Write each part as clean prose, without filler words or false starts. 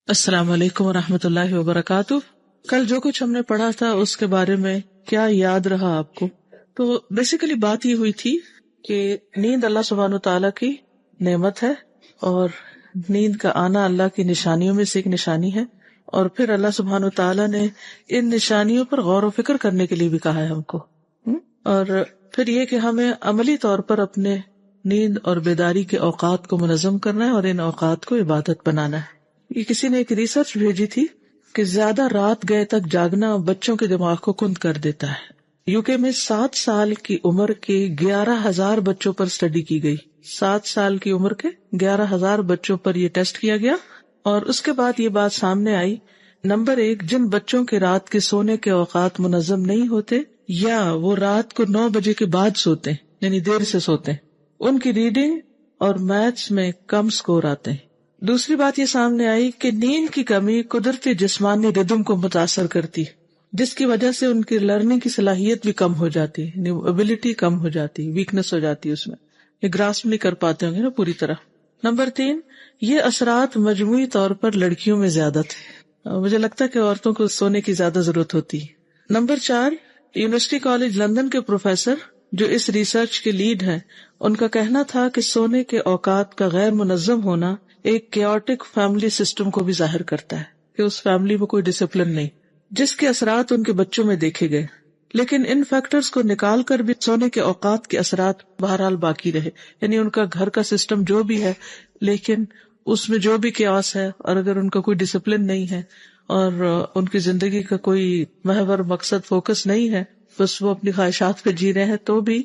السلام علیکم ورحمۃ اللہ وبرکاتہ۔ کل جو کچھ ہم نے پڑھا تھا اس کے بارے میں کیا یاد رہا آپ کو؟ تو بیسیکلی بات یہ ہوئی تھی کہ نیند اللہ سبحانہ تعالیٰ کی نعمت ہے، اور نیند کا آنا اللہ کی نشانیوں میں سے ایک نشانی ہے، اور پھر اللہ سبحانہ تعالیٰ نے ان نشانیوں پر غور و فکر کرنے کے لیے بھی کہا ہے ہم کو، اور پھر یہ کہ ہمیں عملی طور پر اپنے نیند اور بیداری کے اوقات کو منظم کرنا ہے اور ان اوقات کو عبادت بنانا ہے۔ یہ کسی نے ایک ریسرچ بھیجی تھی کہ زیادہ رات گئے تک جاگنا بچوں کے دماغ کو کند کر دیتا ہے۔ یوکے میں 7 سال کی عمر کے 11,000 بچوں پر اسٹڈی کی گئی۔ 7 سال کی عمر کے 11,000 بچوں پر یہ ٹیسٹ کیا گیا، اور اس کے بعد یہ بات سامنے آئی، نمبر 1، جن بچوں کے رات کے سونے کے اوقات منظم نہیں ہوتے یا وہ رات کو 9 بجے کے بعد سوتے ہیں، یعنی دیر سے سوتے ہیں، ان کی ریڈنگ اور میتھس میں کم سکور آتے ہیں۔ دوسری بات یہ سامنے آئی کہ نیند کی کمی قدرتی جسمانی ردم کو متاثر کرتی ہے، جس کی وجہ سے ان کی لرننگ کی صلاحیت بھی کم ہو جاتی ہے، ایبلٹی کم ہو جاتی ہے، ویکنس ہو جاتی ہے، اس میں یہ گراسپ نہیں کر پاتے ہوں گے نا پوری طرح۔ نمبر 3، یہ اثرات مجموعی طور پر لڑکیوں میں زیادہ تھے، مجھے لگتا ہے کہ عورتوں کو سونے کی زیادہ ضرورت ہوتی ہے۔ نمبر 4، یونیورسٹی کالج لندن کے پروفیسر جو اس ریسرچ کے لیڈ ہیں، ان کا کہنا تھا کہ سونے کے اوقات کا غیر منظم ہونا ایک کیوٹک فیملی سسٹم کو بھی ظاہر کرتا ہے، کہ اس فیملی میں کوئی ڈسپلن نہیں، جس کے اثرات ان کے بچوں میں دیکھے گئے۔ لیکن ان فیکٹرز کو نکال کر بھی سونے کے اوقات کے اثرات بہرحال باقی رہے، یعنی ان کا گھر کا سسٹم جو بھی ہے، لیکن اس میں جو بھی کیاس ہے، اور اگر ان کا کوئی ڈسپلن نہیں ہے اور ان کی زندگی کا کوئی محور مقصد فوکس نہیں ہے، بس وہ اپنی خواہشات پہ جی رہے ہیں، تو بھی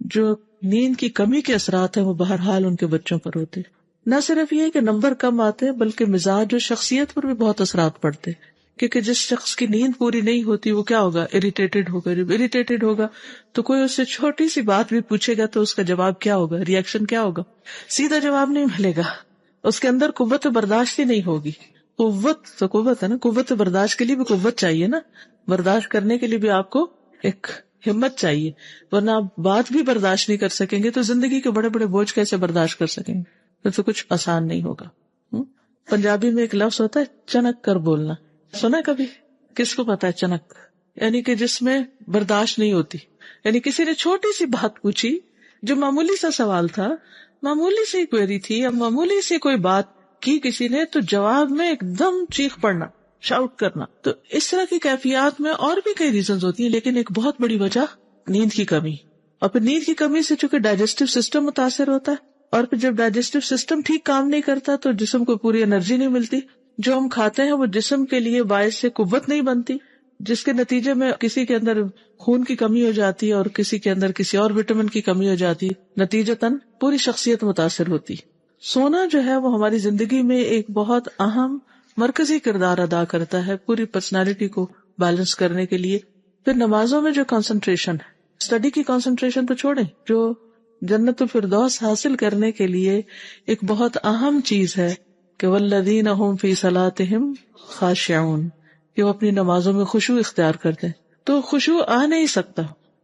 جو نیند کی کمی کے اثرات ہیں وہ بہرحال ان کے بچوں پر ہوتے ہیں۔ نہ صرف یہ کہ نمبر کم آتے ہیں، بلکہ مزاج اور شخصیت پر بھی بہت اثرات پڑتے ہیں، کیونکہ جس شخص کی نیند پوری نہیں ہوتی وہ کیا ہوگا، اریٹیٹڈ ہوگا۔ جب اریٹیٹڈ ہوگا تو کوئی اس سے چھوٹی سی بات بھی پوچھے گا تو اس کا جواب کیا ہوگا، ریئیکشن کیا ہوگا، سیدھا جواب نہیں ملے گا، اس کے اندر قوت برداشت ہی نہیں ہوگی۔ قوت ہے نا، قوت برداشت کے لیے بھی قوت چاہیے نا، برداشت کرنے کے لیے بھی آپ کو ایک ہمت چاہیے، ورنہ آپ بات بھی برداشت نہیں کر سکیں گے تو زندگی کے بڑے بڑے بوجھ کیسے برداشت کر سکیں گے؟ تو کچھ آسان نہیں ہوگا۔ پنجابی میں ایک لفظ ہوتا ہے چنک کر بولنا، سنا کبھی؟ کس کو پتا ہے چنک؟ یعنی کہ جس میں برداشت نہیں ہوتی، یعنی کسی نے چھوٹی سی بات پوچھی، جو معمولی سا سوال تھا، معمولی سی کوئری تھی یا معمولی سی کوئی بات کی کسی نے، تو جواب میں ایک دم چیخ پڑنا، شاؤٹ کرنا۔ تو اس طرح کی کیفیات میں اور بھی کئی ریزنز ہوتی ہیں، لیکن ایک بہت بڑی وجہ نیند کی کمی، اور پھر نیند کی کمی سے چونکہ ڈائجسٹو سسٹم متاثر ہوتا ہے، اور پھر جب ڈائجسٹو سسٹم ٹھیک کام نہیں کرتا تو جسم کو پوری انرجی نہیں ملتی، جو ہم کھاتے ہیں وہ جسم کے لیے باعث سے قوت نہیں بنتی، جس کے نتیجے میں کسی کے اندر خون کی کمی ہو جاتی ہے اور کسی کے اندر کسی اور وٹامن کی کمی ہو جاتی ہے، نتیجتاً پوری شخصیت متاثر ہوتی۔ سونا جو ہے وہ ہماری زندگی میں ایک بہت اہم مرکزی کردار ادا کرتا ہے پوری پرسنالٹی کو بیلنس کرنے کے لیے۔ پھر نمازوں میں جو کنسنٹریشن ہے، اسٹڈی کی کنسنٹریشن تو چھوڑیں، جو جنت الفردوس حاصل کرنے کے لیے ایک بہت اہم چیز ہے کہ والذین هم فی صلاتهم خاشعون، کہ وہ اپنی نمازوں میں خشوع اختیار کرتے ہیں۔ تو خشوع آ نہیں سکتا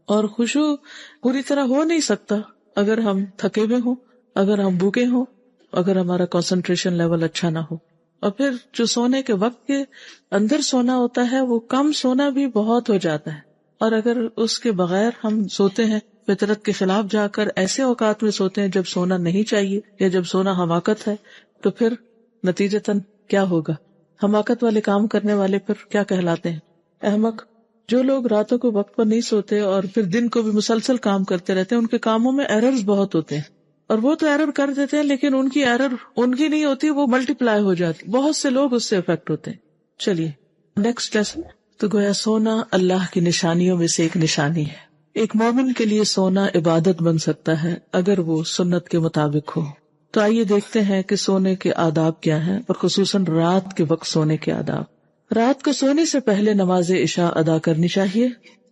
اور خشوع پوری طرح ہو نہیں سکتا اگر ہم تھکے ہوئے ہوں، اگر ہم بھوکے ہوں، اگر ہمارا کنسنٹریشن لیول اچھا نہ ہو۔ اور پھر جو سونے کے وقت کے اندر سونا ہوتا ہے وہ کم سونا بھی بہت ہو جاتا ہے، اور اگر اس کے بغیر ہم سوتے ہیں فطرت کے خلاف جا کر ایسے اوقات میں سوتے ہیں جب سونا نہیں چاہیے یا جب سونا حماقت ہے، تو پھر نتیجتاً کیا ہوگا؟ حماقت والے کام کرنے والے پھر کیا کہلاتے ہیں؟ احمق۔ جو لوگ راتوں کو وقت پر نہیں سوتے اور پھر دن کو بھی مسلسل کام کرتے رہتے ہیں، ان کے کاموں میں ایررز بہت ہوتے ہیں، اور وہ تو ایرر کر دیتے ہیں لیکن ان کی ایرر ان کی نہیں ہوتی، وہ ملٹی پلائی ہو جاتی، بہت سے لوگ اس سے افیکٹ ہوتے ہیں۔ چلیے نیکسٹ لیسن۔ تو گویا سونا اللہ کی نشانیوں میں سے ایک نشانی ہے۔ ایک مومن کے لیے سونا عبادت بن سکتا ہے اگر وہ سنت کے مطابق ہو۔ تو آئیے دیکھتے ہیں کہ سونے کے آداب کیا ہیں، اور خصوصاً رات کے وقت سونے کے آداب۔ رات کو سونے سے پہلے نماز عشاء ادا کرنی چاہیے،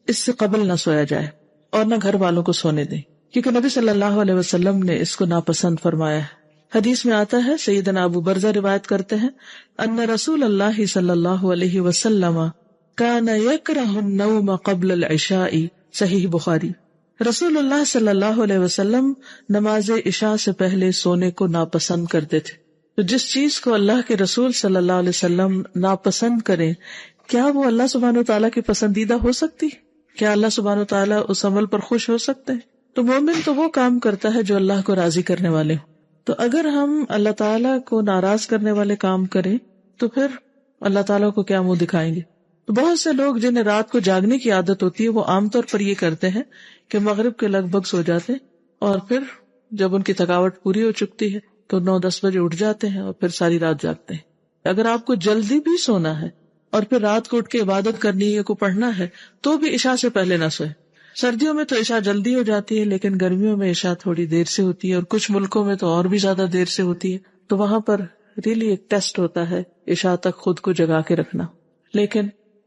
اس سے قبل نہ سویا جائے اور نہ گھر والوں کو سونے دیں، کیونکہ نبی صلی اللہ علیہ وسلم نے اس کو ناپسند فرمایا ہے۔ حدیث میں آتا ہے، سیدنا ابو برزہ روایت کرتے ہیں، ان رسول اللہ صلی اللہ علیہ وسلم کان یکرہ النوم قبل العشاء، صحیح بخاری۔ رسول اللہ صلی اللہ علیہ وسلم نماز عشاء سے پہلے سونے کو ناپسند کرتے تھے، تو جس چیز کو اللہ کے رسول صلی اللہ علیہ وسلم ناپسند کریں، کیا وہ اللہ سبحانہ وتعالیٰ کی پسندیدہ ہو سکتی؟ کیا اللہ سبحانہ وتعالیٰ اس عمل پر خوش ہو سکتے ہیں؟ تو مومن تو وہ کام کرتا ہے جو اللہ کو راضی کرنے والے ہوں. تو اگر ہم اللہ تعالیٰ کو ناراض کرنے والے کام کریں تو پھر اللہ تعالیٰ کو کیا منہ دکھائیں گے؟ تو بہت سے لوگ جنہیں رات کو جاگنے کی عادت ہوتی ہے وہ عام طور پر یہ کرتے ہیں کہ مغرب کے لگ بھگ سو جاتے ہیں اور پھر جب ان کی تھکاوٹ پوری ہو چکتی ہے تو 9-10 بجے اٹھ جاتے ہیں اور پھر ساری رات جاگتے ہیں. اگر آپ کو جلدی بھی سونا ہے اور پھر رات کو اٹھ کے عبادت کرنی ہے، کو پڑھنا ہے، تو بھی عشاء سے پہلے نہ سوئے. سردیوں میں تو عشاء جلدی ہو جاتی ہے لیکن گرمیوں میں عشاء تھوڑی دیر سے ہوتی ہے اور کچھ ملکوں میں تو اور بھی زیادہ دیر سے ہوتی ہے. تو وہاں پر ریلی ایک ٹیسٹ ہوتا ہے عشاء تک خود کو جگا کے رکھنا. لیکن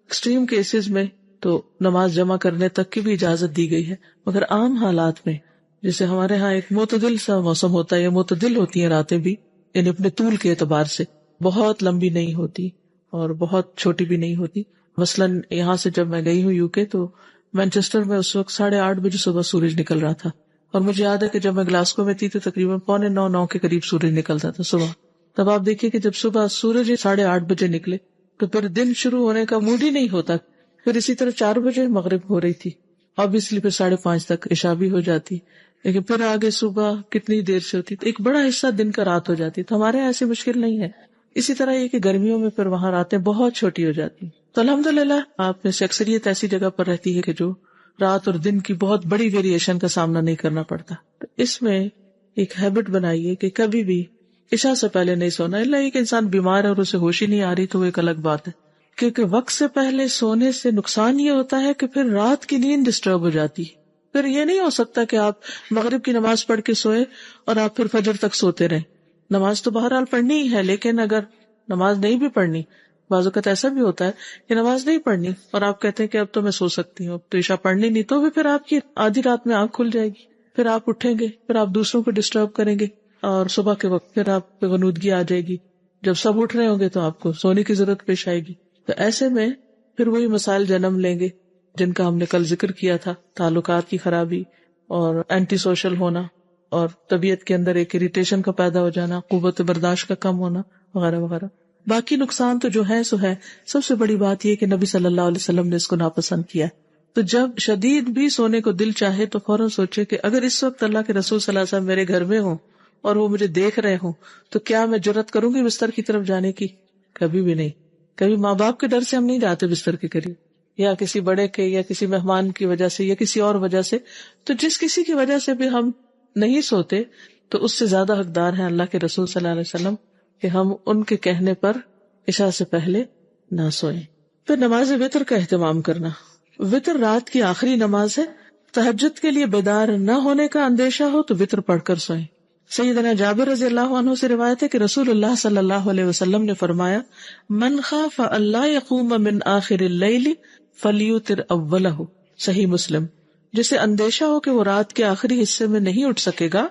ایکسٹریم کیسز میں تو نماز جمع کرنے تک کی بھی اجازت دی گئی ہے. مگر عام حالات میں جیسے ہمارے ہاں ایک معتدل سا موسم ہوتا ہے، یا معتدل ہوتی ہیں راتیں بھی، یعنی اپنے طول کے اعتبار سے بہت لمبی نہیں ہوتی اور بہت چھوٹی بھی نہیں ہوتی. مثلاً یہاں سے جب میں گئی ہوں یوکے تو مینچسٹر میں اس وقت 8:30 بجے صبح سورج نکل رہا تھا، اور مجھے یاد ہے کہ جب میں گلاسکو میں تھی تو تقریباً 8:45 کے قریب سورج نکلتا تھا صبح. تب آپ دیکھیے کہ جب صبح سورج 8:30 بجے نکلے تو پھر دن شروع ہونے کا موڈ ہی نہیں ہوتا. پھر اسی طرح 4 بجے مغرب ہو رہی تھی، obviously پھر 5:30 تک عشاء بھی ہو جاتی، لیکن پھر آگے صبح کتنی دیر سے ہوتی، تو ایک بڑا حصہ دن کا رات ہو جاتی. تو ہمارے ایسی مشکل نہیں ہے. اسی طرح یہ کہ گرمیوں میں پھر وہاں راتیں بہت چھوٹی ہو جاتی. تو الحمدللہ آپ میں سے اکثریت ایسی جگہ پر رہتی ہے کہ جو رات اور دن کی بہت بڑی ویریشن کا سامنا نہیں کرنا پڑتا. تو اس میں ایک ہیبٹ بنائیے کہ کبھی بھی عشاء سے پہلے نہیں سونا. اللہ ایک انسان بیمار ہے اور اسے ہوش ہی نہیں آ رہی تو وہ ایک الگ بات ہے، کیونکہ وقت سے پہلے سونے سے نقصان یہ ہوتا ہے کہ پھر رات کی نیند ڈسٹرب ہو جاتی ہے. پھر یہ نہیں ہو سکتا کہ آپ مغرب کی نماز پڑھ کے سوئے اور آپ پھر فجر تک سوتے رہیں. نماز تو بہرحال پڑھنی ہی ہے، لیکن اگر نماز نہیں بھی پڑھنی، بعض اوقات ایسا بھی ہوتا ہے کہ نماز نہیں پڑھنی اور آپ کہتے ہیں کہ اب تو میں سو سکتی ہوں، اب تو عشاء پڑھنی نہیں، تو بھی پھر آپ کی آدھی رات میں آنکھ کھل جائے گی، پھر آپ اٹھیں گے، پھر آپ دوسروں کو ڈسٹرب کریں گے اور صبح کے وقت پھر آپ پہ غنودگی آ جائے گی. جب سب اٹھ رہے ہوں گے تو آپ کو سونے کی ضرورت پیش آئے گی. تو ایسے میں پھر وہی مسائل جنم لیں گے جن کا ہم نے کل ذکر کیا تھا، تعلقات کی خرابی اور اینٹی سوشل ہونا اور طبیعت کے اندر ایک اریٹیشن کا پیدا ہو جانا، قوت برداشت کا کم ہونا وغیرہ وغیرہ. باقی نقصان تو جو ہے سو ہے. سب سے بڑی بات یہ کہ نبی صلی اللہ علیہ وسلم نے اس کو ناپسند کیا. تو جب شدید بھی سونے کو دل چاہے تو فوراً سوچے کہ اگر اس وقت اللہ کے رسول صلی اللہ علیہ وسلم میرے گھر میں ہوں اور وہ مجھے دیکھ رہے ہوں تو کیا میں جرأت کروں گی بستر کی طرف جانے کی؟ کبھی بھی نہیں. کبھی ماں باپ کے ڈر سے ہم نہیں جاتے بستر کے قریب، یا کسی بڑے کے یا کسی مہمان کی وجہ سے یا کسی اور وجہ سے. تو جس کسی کی وجہ سے بھی ہم نہیں سوتے تو اس سے زیادہ حقدار ہیں اللہ کے رسول صلی اللہ علیہ وسلم کہ ہم ان کے کہنے پر عشاء سے پہلے نہ سوئیں. پھر نماز وتر کا اہتمام کرنا. وتر رات کی آخری نماز ہے. تہجد کے لیے بیدار نہ ہونے کا اندیشہ ہو تو وتر پڑھ کر سوئیں. سیدنا جابر رضی اللہ عنہ سے روایت ہے کہ رسول اللہ صلی اللہ علیہ وسلم نے فرمایا، من خاف اللہ یقوم من آخر اللیل فلیوتر اولہ. صحیح مسلم. جسے اندیشہ ہو کہ وہ رات کے آخری حصے میں نہیں اٹھ سکے گا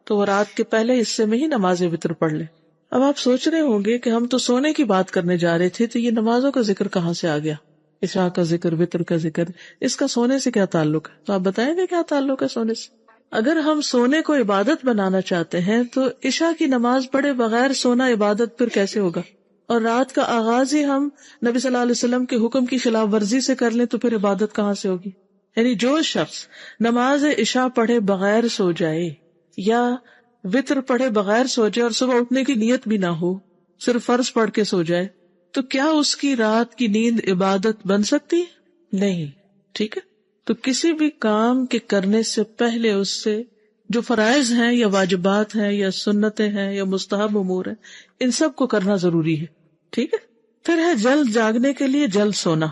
تو وہ رات کے پہلے حصے میں ہی نماز وتر پڑھ لے. اب آپ سوچ رہے ہوں گے کہ ہم تو سونے کی بات کرنے جا رہے تھے، تو یہ نمازوں کا ذکر کہاں سے آ گیا؟ عشاء کا ذکر، وتر کا ذکر، اس کا سونے سے کیا تعلق ہے؟ تو آپ بتائیں گے کیا تعلق ہے سونے سے؟ اگر ہم سونے کو عبادت بنانا چاہتے ہیں تو عشاء کی نماز پڑھے بغیر سونا عبادت پھر کیسے ہوگا؟ اور رات کا آغاز ہی ہم نبی صلی اللہ علیہ وسلم کے حکم کی خلاف ورزی سے کر لیں تو پھر عبادت کہاں سے ہوگی؟ یعنی جو شخص نماز عشاء پڑھے بغیر سو جائے یا وتر پڑھے بغیر سو جائے اور صبح اٹھنے کی نیت بھی نہ ہو، صرف فرض پڑھ کے سو جائے، تو کیا اس کی رات کی نیند عبادت بن سکتی؟ نہیں. ٹھیک ہے. تو کسی بھی کام کے کرنے سے پہلے اس سے جو فرائض ہیں یا واجبات ہیں یا سنتیں ہیں یا مستحب امور ہیں، ان سب کو کرنا ضروری ہے. ٹھیک ہے. پھر ہے جلد جاگنے کے لیے جلد سونا.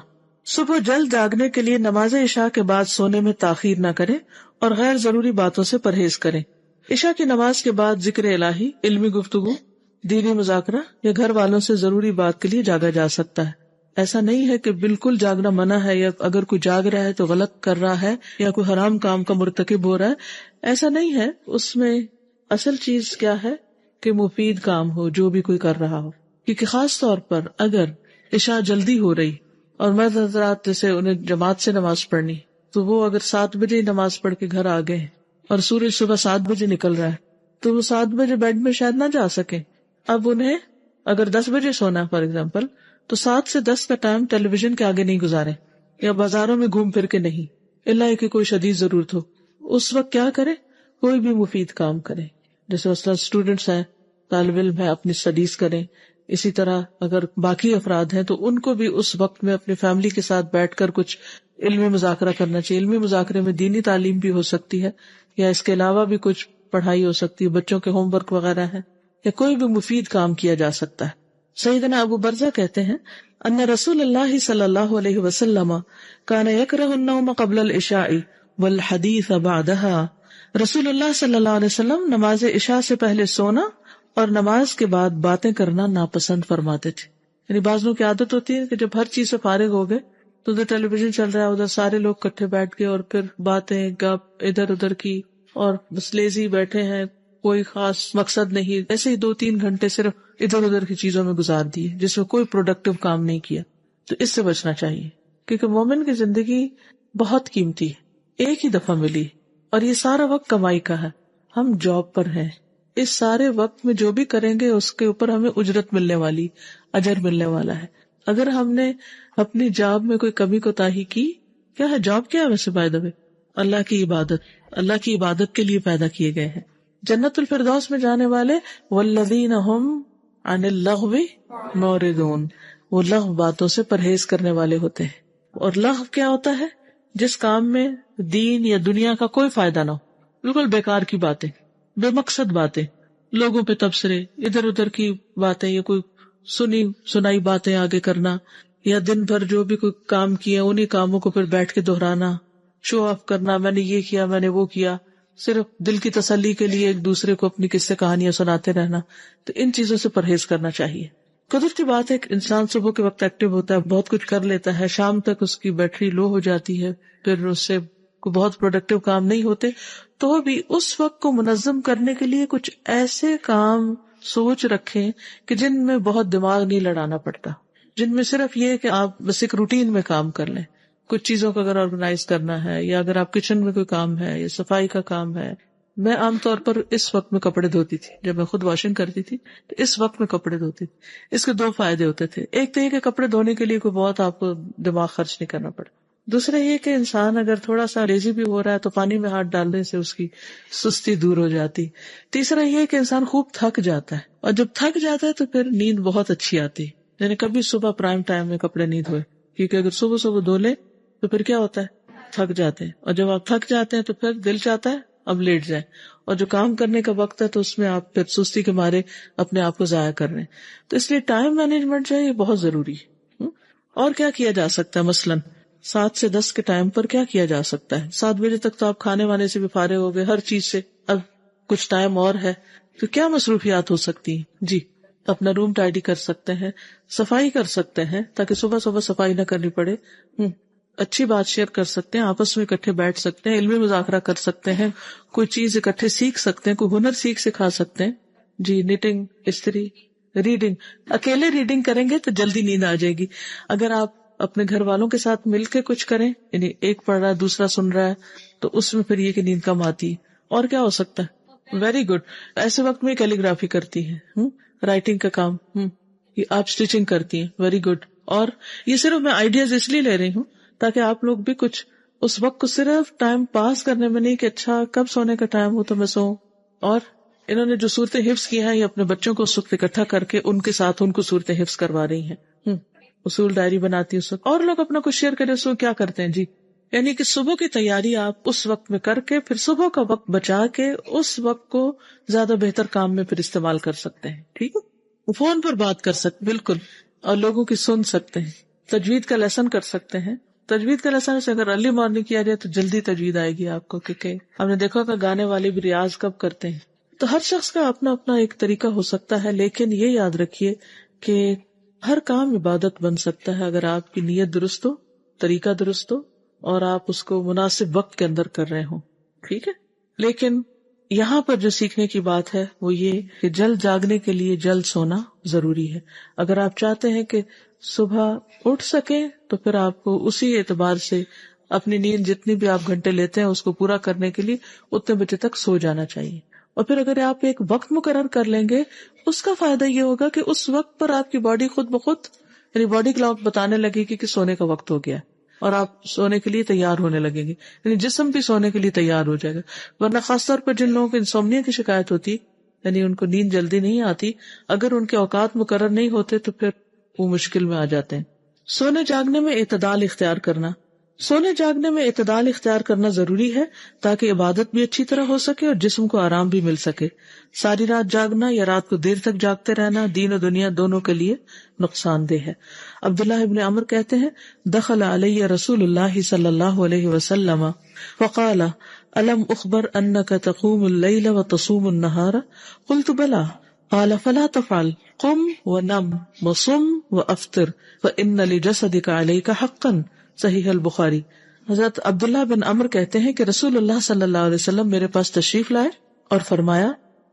صبح جلد جاگنے کے لیے نماز عشاء کے بعد سونے میں تاخیر نہ کریں اور غیر ضروری باتوں سے پرہیز کریں. عشاء کی نماز کے بعد ذکر الہی، علمی گفتگو، دینی مذاکرہ یا گھر والوں سے ضروری بات کے لیے جاگا جا سکتا ہے. ایسا نہیں ہے کہ بالکل جاگنا منع ہے یا اگر کوئی جاگ رہا ہے تو غلط کر رہا ہے یا کوئی حرام کام کا مرتکب ہو رہا ہے. ایسا نہیں ہے. اس میں اصل چیز کیا ہے کہ مفید کام ہو جو بھی کوئی کر رہا ہو. کیونکہ خاص طور پر اگر عشاء جلدی ہو رہی اور مرد حضرات جیسے انہیں جماعت سے نماز پڑھنی، تو وہ اگر 7 بجے نماز پڑھ کے گھر آ گئے اور سورج صبح 7 بجے نکل رہا ہے تو وہ 7 بجے بیڈ میں شاید نہ جا سکے. اب انہیں اگر 10 بجے سونا فار ایگزامپل، تو 7 سے 10 کا ٹائم ٹیلی ویژن کے آگے نہیں گزارے یا بازاروں میں گھوم پھر کے نہیں، اللہ کہ کوئی شدید ضرورت ہو. اس وقت کیا کرے؟ کوئی بھی مفید کام کرے. جیسے مثلا اسٹوڈینٹس ہیں، طالب علم ہے، اپنی اسٹڈیز کریں. اسی طرح اگر باقی افراد ہیں تو ان کو بھی اس وقت میں اپنی فیملی کے ساتھ بیٹھ کر کچھ علمی مذاکرہ کرنا چاہیے. علمی مذاکرے میں دینی تعلیم بھی ہو سکتی ہے، یا اس کے علاوہ بھی کچھ پڑھائی ہو سکتی ہے، بچوں کے ہوم ورک وغیرہ ہے، یا کوئی بھی مفید کام کیا جا سکتا ہے. سیدنا ابو برزہ کہتے ہیں ان رسول اللہ صلی اللہ علیہ وسلم کان یکرہ النوم قبل العشاء والحدیث بعدها. رسول اللہ صلی اللہ علیہ وسلم نماز عشاء سے پہلے سونا اور نماز کے بعد باتیں کرنا ناپسند فرماتے تھے. یعنی بعض لوگوں کی عادت ہوتی ہے کہ جب ہر چیز سے فارغ ہو گئے تو ادھر ٹیلی ویژن چل رہا ہے، ادھر سارے لوگ کٹھے بیٹھ گئے اور پھر باتیں گپ ادھر ادھر کی، اور بس لیزی بیٹھے ہیں، کوئی خاص مقصد نہیں، ایسے ہی 2-3 گھنٹے صرف ادھر ادھر کی چیزوں میں گزار دیے جس میں کوئی پروڈکٹیو کام نہیں کیا. تو اس سے بچنا چاہیے، کیونکہ مومن کی زندگی بہت قیمتی ہے، ایک ہی دفعہ ملی، اور یہ سارا وقت کمائی کا ہے. ہم جاب پر ہیں، اس سارے وقت میں جو بھی کریں گے اس کے اوپر ہمیں اجرت ملنے والی، اجر ملنے والا ہے. اگر ہم نے اپنی جاب میں کوئی کمی کوتاہی کی، کیا ہے جاب، کیا ہے ویسے بائی دا وے؟ اللہ کی عبادت، اللہ کی عبادت کے لیے پیدا کیے گئے ہیں. جنت الفردوس میں جانے والے والذین هم عن اللغو معرضون، وہ لغو باتوں سے پرہیز کرنے والے ہوتے ہیں. اور لغو کیا ہوتا ہے؟ جس کام میں دین یا دنیا کا کوئی فائدہ نہ ہو، بالکل بیکار کی باتیں، بے مقصد باتیں، لوگوں پہ تبصرے، ادھر ادھر کی باتیں، یا کوئی سنی سنائی باتیں آگے کرنا، یا دن بھر جو بھی کوئی کام کیا انہی کاموں کو پھر بیٹھ کے دہرانا، شو آف کرنا، میں نے یہ کیا، میں نے وہ کیا، صرف دل کی تسلی کے لیے ایک دوسرے کو اپنی قصے کہانیاں سناتے رہنا. تو ان چیزوں سے پرہیز کرنا چاہیے. قدرتی بات ہے کہ انسان صبح کے وقت ایکٹیو ہوتا ہے، بہت کچھ کر لیتا ہے، شام تک اس کی بیٹری لو ہو جاتی ہے، پھر اس سے بہت پروڈکٹیو کام نہیں ہوتے. تو بھی اس وقت کو منظم کرنے کے لیے کچھ ایسے کام سوچ رکھیں کہ جن میں بہت دماغ نہیں لڑانا پڑتا، جن میں صرف یہ کہ آپ بس ایک روٹین میں کام کر لیں. کچھ چیزوں کو اگر آرگنائز کرنا ہے، یا اگر آپ کچن میں کوئی کام ہے یا صفائی کا کام ہے. میں عام طور پر اس وقت میں کپڑے دھوتی تھی، جب میں خود واشنگ کرتی تھی تو اس وقت میں کپڑے دھوتی تھی. اس کے 2 فائدے ہوتے تھے. ایک تو یہ کہ کپڑے دھونے کے لیے کوئی بہت آپ کو دماغ خرچ نہیں کرنا پڑا. دوسرا یہ کہ انسان اگر تھوڑا سا لیزی بھی ہو رہا ہے تو پانی میں ہاتھ ڈالنے سے اس کی سستی دور ہو جاتی. تیسرا یہ کہ انسان خوب تھک جاتا ہے، اور جب تھک جاتا ہے تو پھر نیند بہت اچھی آتی. یعنی کبھی صبح پرائم ٹائم میں کپڑے نہیں دھوئے، کیونکہ اگر صبح صبح دھو لے تو پھر کیا ہوتا ہے، تھک جاتے ہیں. اور جب آپ تھک جاتے ہیں تو پھر دل چاہتا ہے اب لیٹ جائیں، اور جو کام کرنے کا وقت ہے تو اس میں آپ پھر سستی کے مارے اپنے آپ کو ضائع کر رہے ہیں. تو اس لیے ٹائم مینجمنٹ جو ہے یہ بہت ضروری ہے. اور کیا کیا جا سکتا ہے؟ مثلاً 7 سے 10 کے ٹائم پر کیا کیا جا سکتا ہے؟ 7 بجے تک تو آپ کھانے وانے سے بھی فارغ ہو گئے، ہر چیز سے، اب کچھ ٹائم اور ہے تو کیا مصروفیات ہو سکتی ہیں؟ جی، اپنا روم ٹائڈی کر سکتے ہیں، صفائی کر سکتے ہیں تاکہ صبح صبح صفائی نہ کرنی پڑے. اچھی بات شیئر کر سکتے ہیں، آپس میں اکٹھے بیٹھ سکتے ہیں، علمی مذاکرہ کر سکتے ہیں، کوئی چیز اکٹھے سیکھ سکتے ہیں، کوئی ہنر سکھا سکتے ہیں. جی، نیٹنگ، استری، ریڈنگ. اکیلے ریڈنگ کریں گے تو جلدی نیند آ جائے گی. اگر آپ اپنے گھر والوں کے ساتھ مل کے کچھ کریں، یعنی ایک پڑھ رہا ہے دوسرا سن رہا ہے، تو اس میں پھر یہ کہ نیند کم آتی. اور کیا ہو سکتا ہے؟ Very good. ایسے وقت میں کیلی گرافی کرتی ہے، رائٹنگ کا کام، یہ آپ اسٹیچنگ کرتی ہیں، ویری گڈ. اور یہ صرف میں آئیڈیاز اس لیے لے رہی ہوں تاکہ آپ لوگ بھی کچھ اس وقت کو صرف ٹائم پاس کرنے میں نہیں کہ اچھا کب سونے کا ٹائم ہو تو میں سوؤں. اور انہوں نے جو صورتیں حفظ کی ہیں، یہ اپنے بچوں کو اس وقت اکٹھا کر کے ان کے ساتھ ان کو صورتیں حفظ کروا رہی ہیں. اصول ڈائری بناتی ہے اس وقت، اور لوگ اپنا کچھ شیئر کریں اس وقت کیا کرتے ہیں. جی، یعنی کہ صبح کی تیاری آپ اس وقت میں کر کے پھر صبح کا وقت بچا کے اس وقت کو زیادہ بہتر کام میں پھر استعمال کر سکتے ہیں. ٹھیک ہے، فون پر بات کر سکتے، بالکل، اور لوگوں کی سن سکتے ہیں. تجوید کا لیسن کر سکتے ہیں. تجوید کا لیسن سے اگر ارلی مارننگ کیا جائے تو جلدی تجوید آئے گی آپ کو، کیونکہ ہم نے دیکھا کہ گانے والے بھی ریاض کب کرتے ہیں. تو ہر شخص کا اپنا اپنا ایک طریقہ ہو سکتا ہے، لیکن یہ یاد رکھیے کہ ہر کام عبادت بن سکتا ہے اگر آپ کی نیت درست ہو، طریقہ درست ہو، اور آپ اس کو مناسب وقت کے اندر کر رہے ہوں. ٹھیک ہے، لیکن یہاں پر جو سیکھنے کی بات ہے وہ یہ کہ جلد جاگنے کے لیے جلد سونا ضروری ہے. اگر آپ چاہتے ہیں کہ صبح اٹھ سکیں تو پھر آپ کو اسی اعتبار سے اپنی نیند جتنی بھی آپ گھنٹے لیتے ہیں اس کو پورا کرنے کے لیے اتنے بجے تک سو جانا چاہیے. اور پھر اگر آپ ایک وقت مقرر کر لیں گے، اس کا فائدہ یہ ہوگا کہ اس وقت پر آپ کی باڈی خود بخود، یعنی باڈی کلاک بتانے لگے گی کہ سونے کا وقت ہو گیا ہے، اور آپ سونے کے لیے تیار ہونے لگیں گے، یعنی جسم بھی سونے کے لیے تیار ہو جائے گا. ورنہ خاص طور پر جن لوگوں کو انسومنیا کی شکایت ہوتی، یعنی ان کو نیند جلدی نہیں آتی، اگر ان کے اوقات مقرر نہیں ہوتے تو پھر وہ مشکل میں آ جاتے ہیں. سونے جاگنے میں اعتدال اختیار کرنا. سونے جاگنے میں اعتدال اختیار کرنا ضروری ہے تاکہ عبادت بھی اچھی طرح ہو سکے اور جسم کو آرام بھی مل سکے. ساری رات جاگنا یا رات کو دیر تک جاگتے رہنا دین و دنیا دونوں کے لیے نقصان دہ ہے. عبداللہ ابن عمر کہتے ہیں، دخل علی رسول اللہ صلی اللہ علیہ وسلم فقال الم اخبر انک تقوم اللیل وتصوم النہار قلت بلا قال فلا تفعل قم ونم وصم وافطر فان لجسدک علیک حقا. صحیح البخاری. حضرت عبداللہ بن عمر کہتے ہیں کہ رسول اللہ صلی اللہ علیہ وسلم میرے پاس تشریف لائے اور فرمایا،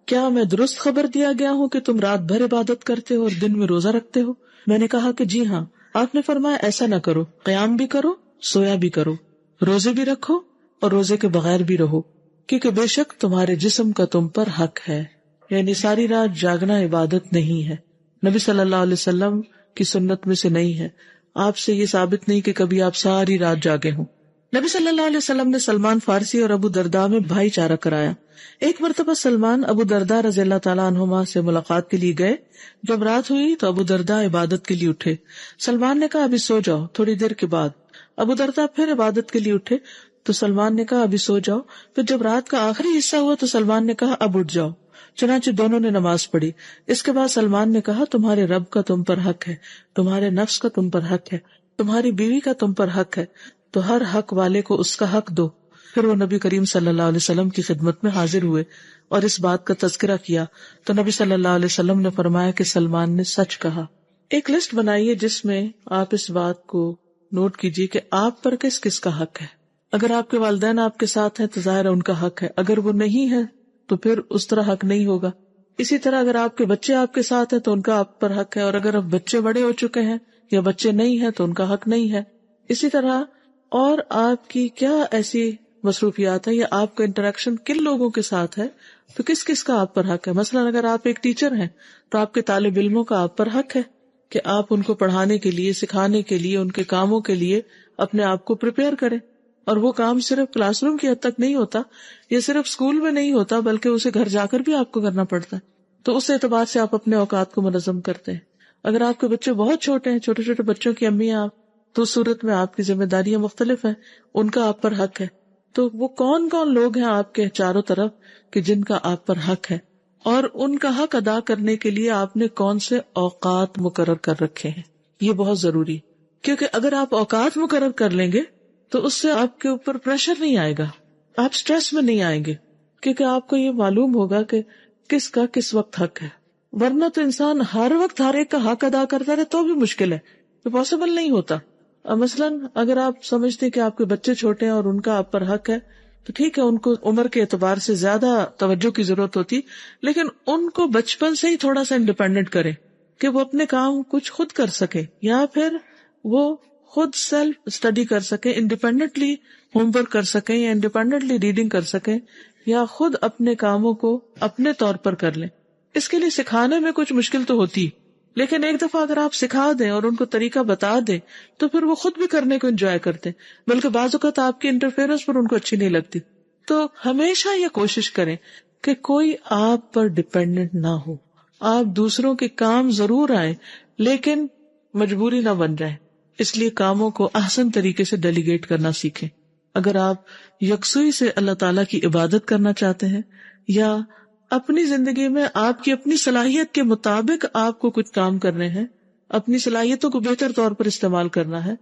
کیا میں درست خبر دیا گیا ہوں کہ تم رات بھر عبادت کرتے ہو اور دن میں روزہ رکھتے ہو؟ میں نے کہا کہ جی ہاں. آپ نے فرمایا ایسا نہ کرو، قیام بھی کرو، سویا بھی کرو، روزے بھی رکھو اور روزے کے بغیر بھی رہو، کیونکہ بے شک تمہارے جسم کا تم پر حق ہے. یعنی ساری رات جاگنا عبادت نہیں ہے، نبی صلی اللہ علیہ وسلم کی سنت میں سے نہیں ہے. آپ سے یہ ثابت نہیں کہ کبھی آپ ساری رات جاگے ہوں. نبی صلی اللہ علیہ وسلم نے سلمان فارسی اور ابو درداء میں بھائی چارہ کرایا. ایک مرتبہ سلمان ابو درداء رضی اللہ تعالیٰ عنہما سے ملاقات کے لیے گئے. جب رات ہوئی تو ابو درداء عبادت کے لیے اٹھے. سلمان نے کہا ابھی سو جاؤ. تھوڑی دیر کے بعد ابو درداء پھر عبادت کے لیے اٹھے تو سلمان نے کہا ابھی سو جاؤ. پھر جب رات کا آخری حصہ ہوا تو سلمان نے کہا اب اٹھ جاؤ. چنانچہ دونوں نے نماز پڑھی. اس کے بعد سلمان نے کہا تمہارے رب کا تم پر حق ہے، تمہارے نفس کا تم پر حق ہے، تمہاری بیوی کا تم پر حق ہے، تو ہر حق والے کو اس کا حق دو. پھر وہ نبی کریم صلی اللہ علیہ وسلم کی خدمت میں حاضر ہوئے اور اس بات کا تذکرہ کیا تو نبی صلی اللہ علیہ وسلم نے فرمایا کہ سلمان نے سچ کہا. ایک لسٹ بنائیے جس میں آپ اس بات کو نوٹ کیجیے کہ آپ پر کس کس کا حق ہے. اگر آپ کے والدین آپ کے ساتھ ہیں تو ظاہر ہے ان کا حق ہے، اگر وہ نہیں ہے تو پھر اس طرح حق نہیں ہوگا. اسی طرح اگر آپ کے بچے آپ کے ساتھ ہیں تو ان کا آپ پر حق ہے، اور اگر اب بچے بڑے ہو چکے ہیں یا بچے نہیں ہیں تو ان کا حق نہیں ہے. اسی طرح اور آپ کی کیا ایسی مصروفیات ہے یا آپ کا انٹریکشن کن لوگوں کے ساتھ ہے تو کس کس کا آپ پر حق ہے. مثلا اگر آپ ایک ٹیچر ہیں تو آپ کے طالب علموں کا آپ پر حق ہے کہ آپ ان کو پڑھانے کے لیے، سکھانے کے لیے، ان کے کاموں کے لیے اپنے آپ کو پریپیئر کریں. اور وہ کام صرف کلاس روم کی حد تک نہیں ہوتا یا صرف اسکول میں نہیں ہوتا بلکہ اسے گھر جا کر بھی آپ کو کرنا پڑتا ہے. تو اس اعتبار سے آپ اپنے اوقات کو منظم کرتے ہیں. اگر آپ کے بچے بہت چھوٹے ہیں، چھوٹے چھوٹے بچوں کی امی ہیں آپ، تو اس صورت میں آپ کی ذمہ داریاں مختلف ہیں، ان کا آپ پر حق ہے. تو وہ کون کون لوگ ہیں آپ کے چاروں طرف کہ جن کا آپ پر حق ہے، اور ان کا حق ادا کرنے کے لیے آپ نے کون سے اوقات مقرر کر رکھے ہیں. یہ بہت ضروری، کیونکہ اگر آپ اوقات مقرر کر لیں گے تو اس سے آپ کے اوپر پریشر نہیں آئے گا، آپ سٹریس میں نہیں آئیں گے، کیونکہ آپ کو یہ معلوم ہوگا کہ کس کا کس وقت حق ہے. ورنہ تو انسان ہر وقت ہر ایک کا حق ادا کرتا رہے تو بھی مشکل ہے، تو پاسبل نہیں ہوتا. مثلاً اگر آپ سمجھتے کہ آپ کے بچے چھوٹے ہیں اور ان کا آپ پر حق ہے تو ٹھیک ہے، ان کو عمر کے اعتبار سے زیادہ توجہ کی ضرورت ہوتی، لیکن ان کو بچپن سے ہی تھوڑا سا انڈیپینڈنٹ کریں کہ وہ اپنے کام کچھ خود کر سکے، یا پھر وہ خود سیلف اسٹڈی کر سکیں، انڈیپینڈنٹلی ہوم ورک کر سکیں یا انڈیپینڈنٹلی ریڈنگ کر سکیں، یا خود اپنے کاموں کو اپنے طور پر کر لیں. اس کے لیے سکھانے میں کچھ مشکل تو ہوتی، لیکن ایک دفعہ اگر آپ سکھا دیں اور ان کو طریقہ بتا دیں تو پھر وہ خود بھی کرنے کو انجوائے کرتے، بلکہ بعض اوقات آپ کی انٹرفیئرنس پر ان کو اچھی نہیں لگتی. تو ہمیشہ یہ کوشش کریں کہ کوئی آپ پر ڈپینڈنٹ نہ ہو. آپ دوسروں کے کام ضرور آئیں لیکن مجبوری نہ بن جائے. اس لیے کاموں کو احسن طریقے سے ڈیلیگیٹ کرنا سیکھیں. اگر آپ یکسوئی سے اللہ تعالیٰ کی عبادت کرنا چاہتے ہیں یا اپنی زندگی میں آپ کی اپنی صلاحیت کے مطابق آپ کو کچھ کام کرنے ہیں، اپنی صلاحیتوں کو بہتر طور پر استعمال کرنا ہے،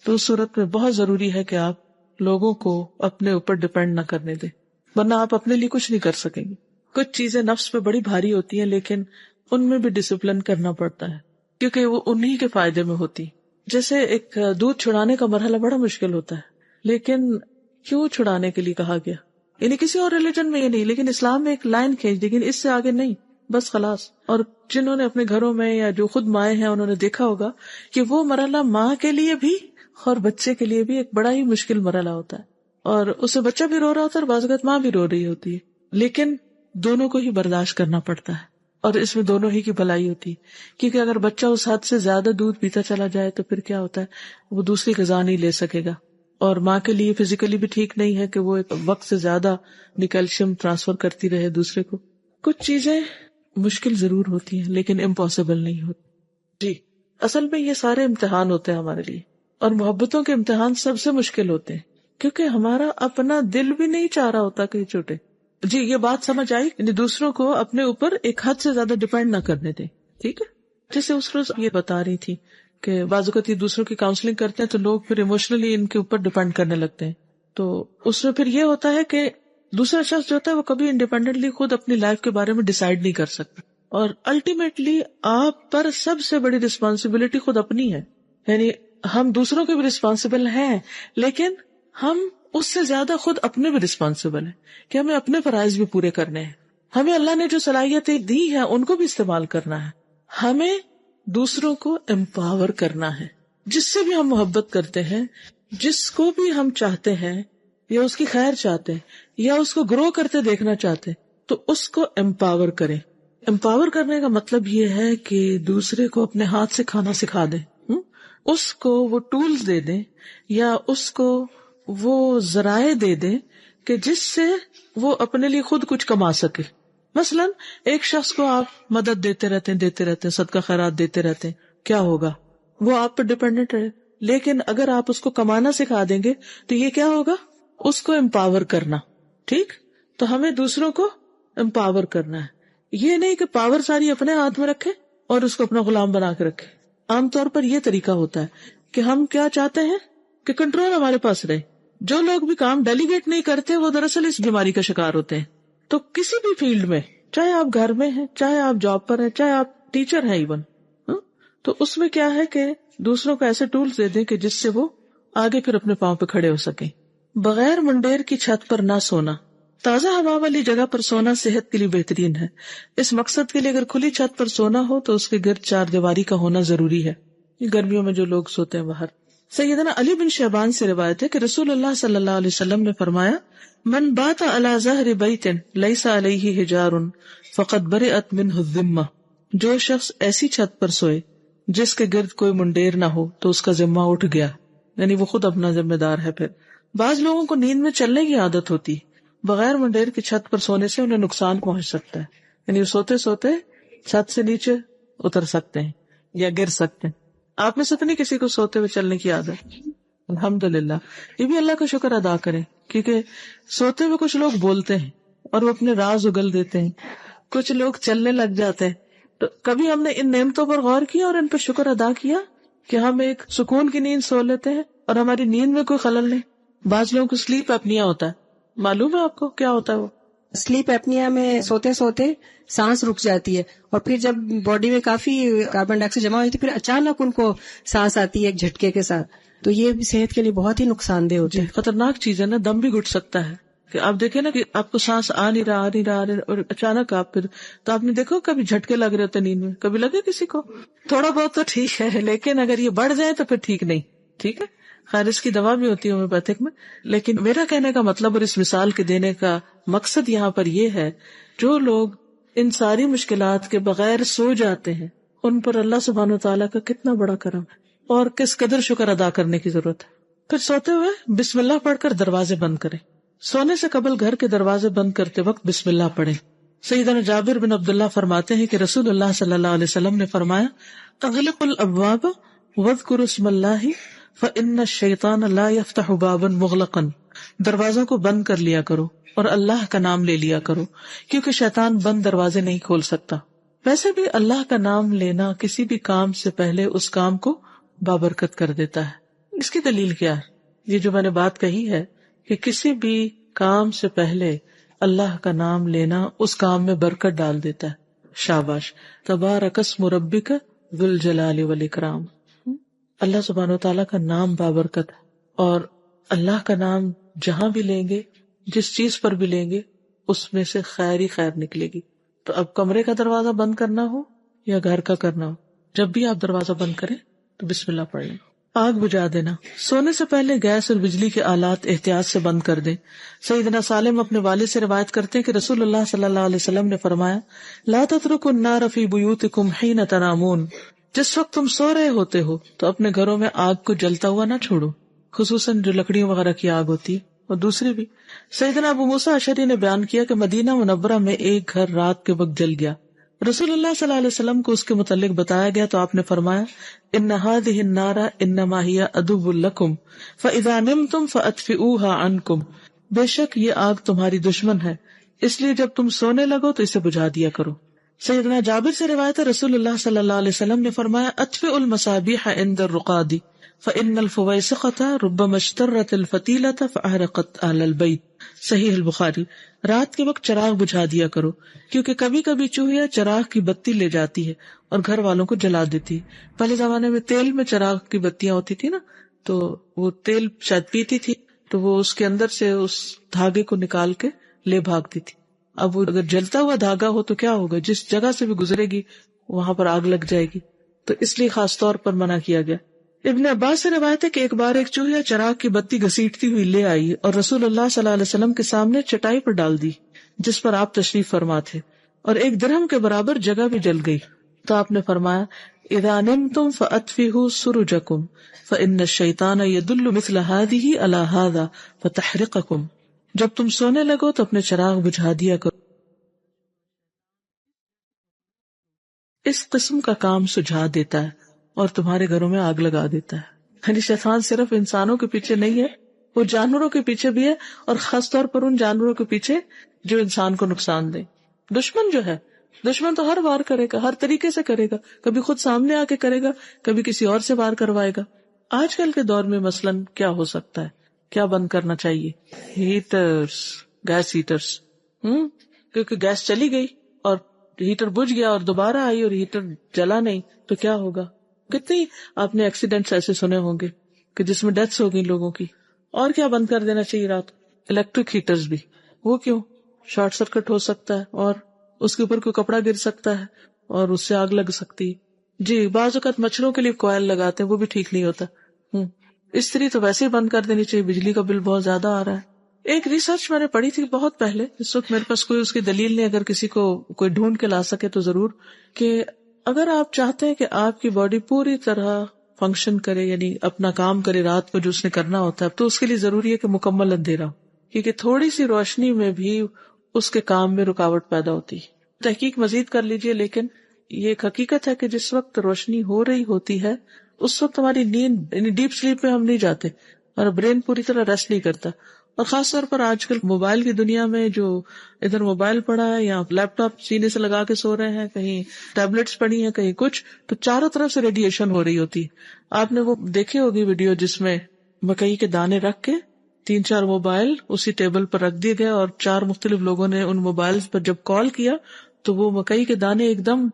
تو اس صورت میں بہت ضروری ہے کہ آپ لوگوں کو اپنے اوپر ڈپینڈ نہ کرنے دیں، ورنہ آپ اپنے لیے کچھ نہیں کر سکیں گے. کچھ چیزیں نفس پہ بڑی بھاری ہوتی ہیں لیکن ان میں بھی ڈسپلن کرنا پڑتا ہے کیونکہ وہ انہی کے فائدے میں ہوتی. جیسے ایک دودھ چھڑانے کا مرحلہ بڑا مشکل ہوتا ہے، لیکن کیوں چھڑانے کے لیے کہا گیا؟ یعنی کسی اور ریلیجن میں یہ نہیں، لیکن اسلام میں ایک لائن کھینچ دی کہ اس سے آگے نہیں، بس خلاص. اور جنہوں نے اپنے گھروں میں یا جو خود مائیں ہیں انہوں نے دیکھا ہوگا کہ وہ مرحلہ ماں کے لیے بھی اور بچے کے لیے بھی ایک بڑا ہی مشکل مرحلہ ہوتا ہے، اور اس سے بچہ بھی رو رہا ہوتا ہے اور بعض اوقات ماں بھی رو رہی ہوتی ہے. لیکن دونوں کو ہی برداشت کرنا پڑتا ہے، اور اس میں دونوں ہی کی بھلائی ہوتی ہے. کیونکہ اگر بچہ اس حد سے زیادہ دودھ پیتا چلا جائے تو پھر کیا ہوتا ہے، وہ دوسری غذا نہیں لے سکے گا، اور ماں کے لیے فزیکلی بھی ٹھیک نہیں ہے کہ وہ ایک وقت سے زیادہ کیلشیم ٹرانسفر کرتی رہے دوسرے کو. کچھ چیزیں مشکل ضرور ہوتی ہیں لیکن امپاسبل نہیں ہوتی. جی اصل میں یہ سارے امتحان ہوتے ہیں ہمارے لیے، اور محبتوں کے امتحان سب سے مشکل ہوتے ہیں، کیونکہ ہمارا اپنا دل بھی نہیں چاہ رہا ہوتا کہ چھوٹے. جی یہ بات سمجھ آئی، یعنی دوسروں کو اپنے اوپر ایک حد سے زیادہ ڈیپینڈ نہ کرنے دیں. ٹھیک ہے، جیسے اس روز یہ بتا رہی تھی کہ بعض اوقات یہ دوسروں کی کاؤنسلنگ کرتے ہیں تو لوگ پھر ایموشنلی ان کے اوپر ڈیپینڈ کرنے لگتے ہیں. تو اس میں پھر یہ ہوتا ہے کہ دوسرا شخص جو ہوتا ہے وہ کبھی انڈیپینڈنٹلی خود اپنی لائف کے بارے میں ڈیسائیڈ نہیں کر سکتا، اور الٹیمیٹلی آپ پر سب سے بڑی رسپانسبلٹی خود اپنی ہے. یعنی ہم دوسروں کے بھی رسپانسبل ہیں، لیکن ہم اس سے زیادہ خود اپنے بھی رسپانسبل ہیں کہ ہمیں اپنے فرائض بھی پورے کرنے ہیں. ہمیں اللہ نے جو صلاحیتیں دی ہیں ان کو بھی استعمال کرنا ہے. ہمیں دوسروں کو امپاور کرنا ہے. جس سے بھی ہم محبت کرتے ہیں، جس کو بھی ہم چاہتے ہیں یا اس کی خیر چاہتے ہیں یا اس کو گرو کرتے دیکھنا چاہتے ہیں، تو اس کو امپاور کریں. امپاور کرنے کا مطلب یہ ہے کہ دوسرے کو اپنے ہاتھ سے کھانا سکھا دیں، اس کو وہ ٹولز دے دیں یا اس کو وہ ذرائع دے دیں کہ جس سے وہ اپنے لیے خود کچھ کما سکے. مثلا ایک شخص کو آپ مدد دیتے رہتے ہیں، صدقہ خیرات دیتے رہتے ہیں، کیا ہوگا؟ وہ آپ پر ڈیپینڈنٹ رہے. لیکن اگر آپ اس کو کمانا سکھا دیں گے تو یہ کیا ہوگا؟ اس کو امپاور کرنا. ٹھیک، تو ہمیں دوسروں کو امپاور کرنا ہے. یہ نہیں کہ پاور ساری اپنے ہاتھ میں رکھے اور اس کو اپنا غلام بنا کے رکھے. عام طور پر یہ طریقہ ہوتا ہے کہ ہم کیا چاہتے ہیں کہ کنٹرول ہمارے پاس رہے. جو لوگ بھی کام ڈیلیگیٹ نہیں کرتے وہ دراصل اس بیماری کا شکار ہوتے ہیں. تو کسی بھی فیلڈ میں، چاہے آپ گھر میں ہیں، چاہے آپ جاب پر ہیں، چاہے آپ ٹیچر ہیں ایون، تو اس میں کیا ہے کہ دوسروں کو ایسے ٹولز دے دیں کہ جس سے وہ آگے پھر اپنے پاؤں پہ کھڑے ہو سکیں. بغیر منڈیر کی چھت پر نہ سونا. تازہ ہوا والی جگہ پر سونا صحت کے لیے بہترین ہے. اس مقصد کے لیے اگر کھلی چھت پر سونا ہو تو اس کے گرد چار دیواری کا ہونا ضروری ہے. یہ گرمیوں میں جو لوگ سوتے ہیں باہر. سیدنا علی بن شعبان سے روایت ہے کہ رسول اللہ صلی اللہ علیہ وسلم نے فرمایا، من بات علی ظہر بیت لیس علیہ حجار فقد برئت منہ الذمہ. جو شخص ایسی چھت پر سوئے جس کے گرد کوئی منڈیر نہ ہو تو اس کا ذمہ اٹھ گیا، یعنی وہ خود اپنا ذمہ دار ہے. پھر بعض لوگوں کو نیند میں چلنے کی عادت ہوتی، بغیر منڈیر کی چھت پر سونے سے انہیں نقصان پہنچ سکتا ہے. یعنی سوتے سوتے چھت سے نیچے اتر سکتے ہیں یا گر سکتے ہیں. آپ میں سے تو نہیں کسی کو سوتے ہوئے چلنے کی عادت؟ الحمدللہ. یہ بھی اللہ کا شکر ادا کریں، کیونکہ سوتے ہوئے کچھ لوگ بولتے ہیں اور وہ اپنے راز اگل دیتے ہیں، کچھ لوگ چلنے لگ جاتے ہیں. تو کبھی ہم نے ان نعمتوں پر غور کیا اور ان پر شکر ادا کیا کہ ہم ایک سکون کی نیند سو لیتے ہیں اور ہماری نیند میں کوئی خلل نہیں. بعض لوگوں کو سلیپ اپنیا ہوتا ہے، معلوم ہے آپ کو کیا ہوتا ہے؟ وہ سلیپ اپنیا میں سوتے سوتے سانس رک جاتی ہے، اور پھر جب باڈی میں کافی کاربن ڈائی آکسائڈ جمع ہوتی ہے پھر اچانک ان کو سانس آتی ہے ایک جھٹکے کے ساتھ. تو یہ بھی صحت کے لیے بہت ہی نقصان دہ ہوتی ہے. خطرناک چیز ہے نا. دم بھی گھٹ سکتا ہے کہ آپ دیکھیں نا کہ آپ کو سانس آ نہیں رہا اور اچانک آپ پھر تو آپ نے دیکھو کبھی جھٹکے لگ رہے ہوتے نیند میں، کبھی لگے کسی کو. تھوڑا بہت تو ٹھیک ہے، لیکن اگر یہ بڑھ جائے تو پھر ٹھیک نہیں. ٹھیک ہے، خیر اس کی دوا بھی ہوتی ہے ہومیوپیتھک میں. لیکن میرا کہنے کا مطلب اور اس مثال کے دینے کا مقصد یہاں پر یہ ہے، جو لوگ ان ساری مشکلات کے بغیر سو جاتے ہیں ان پر اللہ سبحانہ و تعالیٰ کا کتنا بڑا کرم ہے اور کس قدر شکر ادا کرنے کی ضرورت ہے. پھر سوتے ہوئے بسم اللہ پڑھ کر دروازے بند کریں. سونے سے قبل گھر کے دروازے بند کرتے وقت بسم اللہ پڑھیں. سیدنا جابر بن عبداللہ فرماتے ہیں کہ رسول اللہ صلی اللہ علیہ وسلم نے فرمایا، اغلقوا الابواب واذکروا اسم اللہ فإن الشیطان لا یفتح بابا مغلقا. دروازوں کو بند کر لیا کرو اور اللہ کا نام لے لیا کرو، کیونکہ شیطان بند دروازے نہیں کھول سکتا. ویسے بھی اللہ کا نام لینا کسی بھی کام سے پہلے اس کام کو بابرکت کر دیتا ہے. اس کی دلیل کیا ہے؟ یہ جو میں نے بات کہی ہے کہ کسی بھی کام سے پہلے اللہ کا نام لینا اس کام میں برکت ڈال دیتا ہے. شاباش، تبارک اسم ربک ذو الجلال والاکرام. اللہ سبحانہ و تعالیٰ کا نام بابرکت ہے، اور اللہ کا نام جہاں بھی لیں گے، جس چیز پر بھی لیں گے، اس میں سے خیر ہی خیر نکلے گی. تو اب کمرے کا دروازہ بند کرنا ہو یا گھر کا کرنا ہو، جب بھی آپ دروازہ بند کریں تو بسم اللہ پڑھ لیں. آگ بجھا دینا. سونے سے پہلے گیس اور بجلی کے آلات احتیاط سے بند کر دیں. سیدنا سالم اپنے والد سے روایت کرتے ہیں کہ رسول اللہ صلی اللہ علیہ وسلم نے فرمایا لا تترکوا النار فی بیوتکم حین تنامون. جس وقت تم سو رہے ہوتے ہو تو اپنے گھروں میں آگ کو جلتا ہوا نہ چھوڑو، خصوصاً جو لکڑیوں وغیرہ کی آگ ہوتی ہے اور دوسری بھی. سیدنا ابو موسیٰ اشعری نے بیان کیا کہ مدینہ منورہ میں ایک گھر رات کے وقت جل گیا. رسول اللہ صلی اللہ علیہ وسلم کو اس کے متعلق بتایا گیا تو آپ نے فرمایا ان هذه النار انما هي عدو لكم فاذا نمتم فاطفئوها عنكم. بے شک یہ آگ تمہاری دشمن ہے، اس لیے جب تم سونے لگو تو اسے بجھا دیا کرو. سیدنا جابر سے روایت ہے رسول اللہ صلی اللہ علیہ وسلم نے فرمایا اطفئوا المصابیح عند الرقاد فإن الفویسقة ربما اشترت الفتیلة فأحرقت اہل البیت. صحیح البخاری. رات کے وقت چراغ بجھا دیا کرو کیونکہ کبھی کبھی چوہیاں چراغ کی بتی لے جاتی ہے اور گھر والوں کو جلا دیتی. پہلے زمانے میں تیل میں چراغ کی بتیاں ہوتی تھی نا، تو وہ تیل شاید پیتی تھی تو وہ اس کے اندر سے اس دھاگے کو نکال کے لے بھاگتی تھی. اب وہ اگر جلتا ہوا دھاگا ہو تو کیا ہوگا، جس جگہ سے بھی گزرے گی وہاں پر آگ لگ جائے گی، تو اس لیے خاص طور پر منع کیا گیا. ابن عباس سے روایت ہے کہ ایک بار ایک چوہیا چراغ کی بتی گھسیٹتی ہوئی لے آئی اور رسول اللہ صلی اللہ علیہ وسلم کے سامنے چٹائی پر ڈال دی جس پر آپ تشریف فرما تھے، اور ایک درہم کے برابر جگہ بھی جل گئی. تو آپ نے فرمایا اذا نمتم فاطفئوا سرجکم فان الشیطان یدل مثل هذه على هذا فتحرقکم. جب تم سونے لگو تو اپنے چراغ بجھا دیا کرو. اس قسم کا کام سجھا دیتا ہے اور تمہارے گھروں میں آگ لگا دیتا ہے. یعنی شیطان صرف انسانوں کے پیچھے نہیں ہے، وہ جانوروں کے پیچھے بھی ہے، اور خاص طور پر ان جانوروں کے پیچھے جو انسان کو نقصان دے. دشمن جو ہے، دشمن تو ہر وار کرے گا، ہر طریقے سے کرے گا، کبھی خود سامنے آ کے کرے گا، کبھی کسی اور سے وار کروائے گا. آج کل کے دور میں مثلاً کیا ہو سکتا ہے، کیا بند کرنا چاہیے؟ Heaters, gas heaters. کیونکہ گیس چلی گئی اور ہیٹر بجھ گیا اور دوبارہ آئی اور ہیٹر جلا نہیں تو کیا ہوگا؟ کتنی آپ نے ایکسیڈنٹس ایسے سنے ہوں گے کہ جس میں ڈیتھس ہو گئی لوگوں کی. اور کیا بند کر دینا چاہیے رات؟ الیکٹرک ہیٹرز بھی. وہ کیوں؟ شارٹ سرکٹ ہو سکتا ہے اور اس کے اوپر کوئی کپڑا گر سکتا ہے اور اس سے آگ لگ سکتی. جی بعض اوقات مچھروں کے لیے کوئل لگاتے ہیں، وہ بھی ٹھیک نہیں ہوتا. استری تو ویسے ہی بند کر دینی چاہیے، بجلی کا بل بہت زیادہ آ رہا ہے. ایک ریسرچ میں نے پڑھی تھی بہت پہلے، اس وقت میرے پاس کوئی اس کی دلیل نہیں، اگر کسی کو کوئی ڈھونڈ کے لا سکے تو ضرور، کہ اگر آپ چاہتے ہیں کہ آپ کی باڈی پوری طرح فنکشن کرے، یعنی اپنا کام کرے رات کو جو اس نے کرنا ہوتا ہے، تو اس کے لیے ضروری ہے کہ مکمل اندھیرا ہو، کیونکہ تھوڑی سی روشنی میں بھی اس کے کام میں رکاوٹ پیدا ہوتی ہے. تحقیق مزید کر لیجئے، لیکن یہ ایک حقیقت ہے کہ جس وقت روشنی ہو رہی ہوتی ہے اس وقت ہماری نیند، یعنی ڈیپ سلیپ میں ہم نہیں جاتے اور برین پوری طرح ریسٹ نہیں کرتا. اور خاص طور پر آج کل موبائل کی دنیا میں جو ادھر موبائل پڑا ہے یا لیپ ٹاپ سینے سے لگا کے سو رہے ہیں، کہیں ٹیبلٹس پڑی ہیں، کہیں کچھ، تو چاروں طرف سے ریڈیشن ہو رہی ہوتی. آپ نے وہ دیکھی ہوگی ویڈیو جس میں مکئی کے دانے رکھ کے 3-4 موبائل اسی ٹیبل پر رکھ دیے گئے اور 4 مختلف لوگوں نے ان موبائل پر جب کال کیا تو وہ مکئی کے دانے ایک دم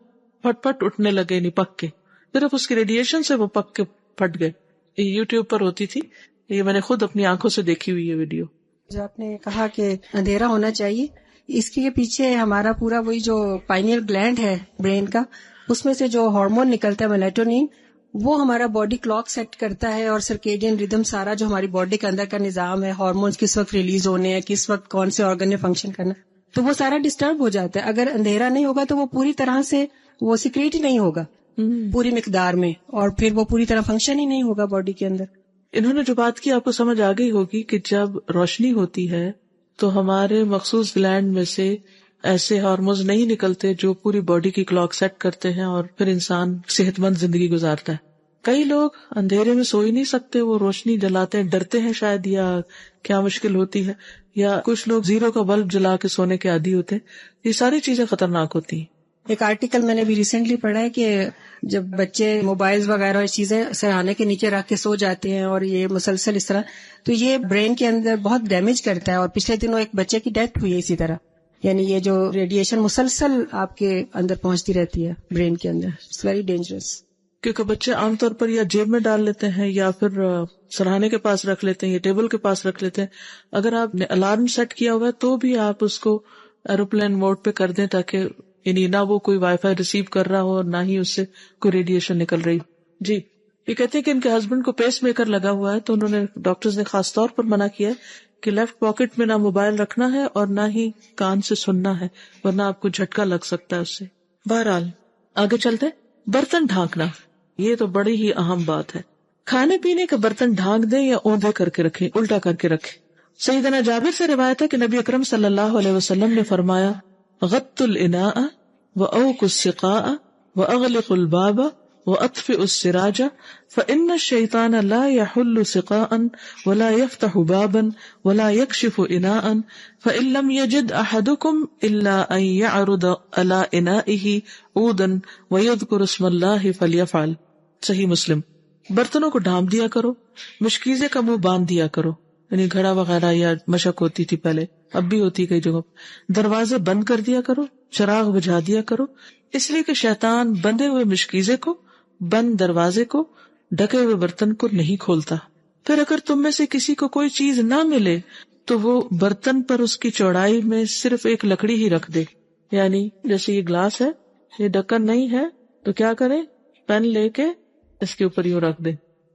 پھٹ پھٹ اٹھنے لگے، نہیں پک کے، صرف اس کی ریڈیشن سے وہ پک کے پھٹ گئے. یہ یوٹیوب پر ہوتی تھی، یہ میں نے خود اپنی آنکھوں سے دیکھی ہوئی ہے ویڈیو. جو آپ نے کہا کہ اندھیرا ہونا چاہیے، اس کے پیچھے ہمارا پورا وہی جو پائنیل گلینڈ ہے برین کا، اس میں سے جو ہارمون نکلتا ہے میلیٹونین، وہ ہمارا باڈی کلاک سیٹ کرتا ہے، اور سرکیڈین ریدم سارا جو ہماری باڈی کے اندر کا نظام ہے، ہارمونز کس وقت ریلیز ہونے ہیں، کس وقت کون سے آرگن نے فنکشن کرنا، تو وہ سارا ڈسٹرب ہو جاتا ہے. اگر اندھیرا نہیں ہوگا تو وہ پوری طرح سے وہ سیکریٹ ہی نہیں ہوگا پوری مقدار میں، اور پھر وہ پوری طرح فنکشن ہی نہیں ہوگا باڈی کے اندر. انہوں نے جو بات کی آپ کو سمجھ آ گئی ہوگی کہ جب روشنی ہوتی ہے تو ہمارے مخصوص گلینڈ میں سے ایسے ہارمونز نہیں نکلتے جو پوری باڈی کی کلاک سیٹ کرتے ہیں اور پھر انسان صحت مند زندگی گزارتا ہے. کئی لوگ اندھیرے میں سو ہی نہیں سکتے، وہ روشنی جلاتے ہیں، ڈرتے ہیں شاید، یا کیا مشکل ہوتی ہے، یا کچھ لوگ زیرو کا بلب جلا کے سونے کے عادی ہوتے ہیں. یہ ساری چیزیں خطرناک ہوتی ہیں. ایک آرٹیکل میں نے بھی ریسنٹلی پڑھا ہے کہ جب بچے موبائل وغیرہ چیزیں سرہانے کے نیچے رکھ کے سو جاتے ہیں اور یہ مسلسل اس طرح، تو یہ برین کے اندر بہت ڈیمیج کرتا ہے. اور پچھلے دنوں ایک بچے کی ڈیتھ ہوئی ہے اسی طرح. یعنی یہ جو ریڈیشن مسلسل آپ کے اندر پہنچتی رہتی ہے برین کے اندر، اٹس ویری ڈینجرس. کیونکہ بچے عام طور پر یا جیب میں ڈال لیتے ہیں یا پھر سرہانے کے پاس رکھ لیتے ہیں یا ٹیبل کے پاس رکھ لیتے ہیں. اگر آپ نے الارم سیٹ کیا ہوا ہے تو بھی آپ اس کو ایروپلین موڈ پہ کر دیں، تاکہ یعنی نہ وہ کوئی وائی فائی ریسیو کر رہا ہو اور نہ ہی اس سے کوئی ریڈیشن نکل رہی. جی یہ کہتے ہیں کہ ان کے ہسبینڈ کو پیس میکر لگا ہوا ہے، تو انہوں نے ڈاکٹرز نے خاص طور پر منع کیا ہے کہ لیفٹ پاکٹ میں نہ موبائل رکھنا ہے اور نہ ہی کان سے سننا ہے، ورنہ آپ کو جھٹکا لگ سکتا ہے اس سے. بہرحال آگے چلتے. برتن ڈھانکنا، یہ تو بڑی ہی اہم بات ہے. کھانے پینے کے برتن ڈھانک دیں یا اوندھے کر کے رکھیں، الٹا کر کے رکھیں. سیدنا جابر سے روایت ہے کہ نبی اکرم صلی اللہ علیہ وسلم نے فرمایا غط الاناء واوق السقاء واغلق الباب واطفئ السراج فان الشیطان لا يحل سقاء ولا يفتح بابا ولا يكشف اناء فان لم يجد احدكم الا ان يعرض على انائه عودا ويذكر اسم الله فليفعل. صحیح مسلم. برتنوں کو ڈھانپ دیا کرو، مشکیزے کا منہ باندھ دیا کرو، یعنی گھڑا وغیرہ یا مشک ہوتی تھی پہلے، اب بھی ہوتی کئی جگہوں. دروازے بند کر دیا کرو، چراغ بجھا دیا کرو، اس لیے کہ شیطان بندے ہوئے مشکیزے کو، بند دروازے کو، ڈھکے ہوئے برتن کو نہیں کھولتا. پھر اگر تم میں سے کسی کو کوئی چیز نہ ملے تو وہ برتن پر اس کی چوڑائی میں صرف ایک لکڑی ہی رکھ دے. یعنی جیسے یہ گلاس ہے، یہ ڈھکن نہیں ہے تو کیا کرے، پین لے کے اس کے اوپر یوں رکھ دے.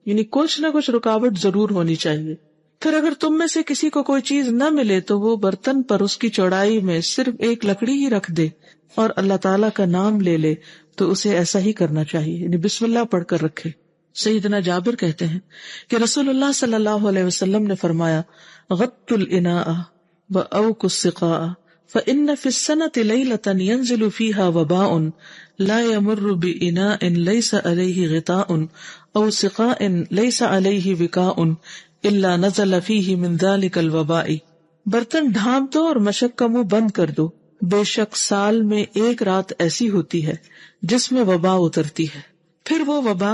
یعنی کچھ نہ کچھ رکاوٹ ضرور ہونی چاہیے. پھر اگر تم میں سے کسی کو کوئی چیز نہ ملے تو وہ برتن پر اس کی چوڑائی میں صرف ایک لکڑی ہی رکھ دے اور اللہ تعالیٰ کا نام لے لے، تو اسے ایسا ہی کرنا چاہیے، یعنی بسم اللہ پڑھ کر رکھے. سیدنا جابر کہتے ہیں کہ رسول اللہ صلی اللہ علیہ وسلم نے فرمایا غط الاناء واوق السقاء فإن في السنة ليلة ينزل فيها وباء لا يمر بإناء ليس عليه غطاء أو سقاء ليس عليه وكاء إلا نزل فيه من ذلك الوباء. برتن ڈھانپ دو اور مشک کا منہ بند کر دو، بے شک سال میں ایک رات ایسی ہوتی ہے جس میں وبا اترتی ہے، پھر وہ وبا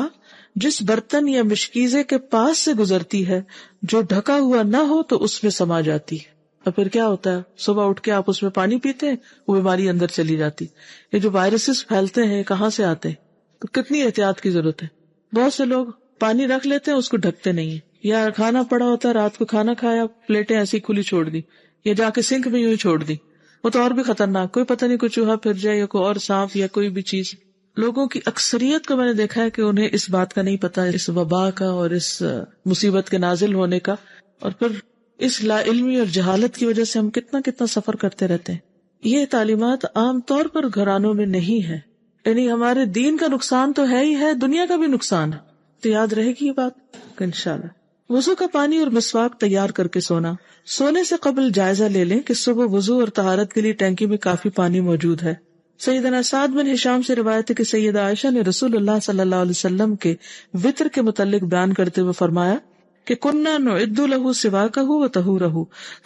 جس برتن یا مشکیزے کے پاس سے گزرتی ہے جو ڈھکا ہوا نہ ہو تو اس میں سما جاتی ہے. اور پھر کیا ہوتا ہے، صبح اٹھ کے آپ اس میں پانی پیتے ہیں، وہ بیماری اندر چلی جاتی. یہ جو وائرسز پھیلتے ہیں کہاں سے آتے ہیں، تو کتنی احتیاط کی ضرورت ہے. بہت سے لوگ پانی رکھ لیتے ہیں، اس کو ڈھکتے نہیں ہیں، یا کھانا پڑا ہوتا ہے، رات کو کھانا کھایا، پلیٹیں ایسی کھلی چھوڑ دی یا جا کے سنک میں یوں ہی چھوڑ دی. وہ تو اور بھی خطرناک، کوئی پتہ نہیں کوئی چوہا پھر جائے یا کوئی اور سانپ یا کوئی بھی چیز. لوگوں کی اکثریت کو میں نے دیکھا ہے کہ انہیں اس بات کا نہیں پتا، اس وبا کا اور اس مصیبت کے نازل ہونے کا، اور پھر اس لا علمی اور جہالت کی وجہ سے ہم کتنا سفر کرتے رہتے ہیں. یہ تعلیمات عام طور پر گھرانوں میں نہیں ہے، یعنی ہمارے دین کا نقصان تو ہے ہی ہے، دنیا کا بھی نقصان ہے. تو یاد رہے گی یہ بات انشاءاللہ. وضو کا پانی اور مسواک تیار کر کے سونا. سونے سے قبل جائزہ لے لیں کہ صبح وضو اور طہارت کے لیے ٹینکی میں کافی پانی موجود ہے. سیدنا سعد بن ہشام سے روایت ہے کہ سیدہ عائشہ نے رسول اللہ صلی اللہ علیہ وسلم کے وطر کے متعلق بیان کرتے ہوئے فرمایا کہ کننا نعد لہ سواکہ و طہورہ،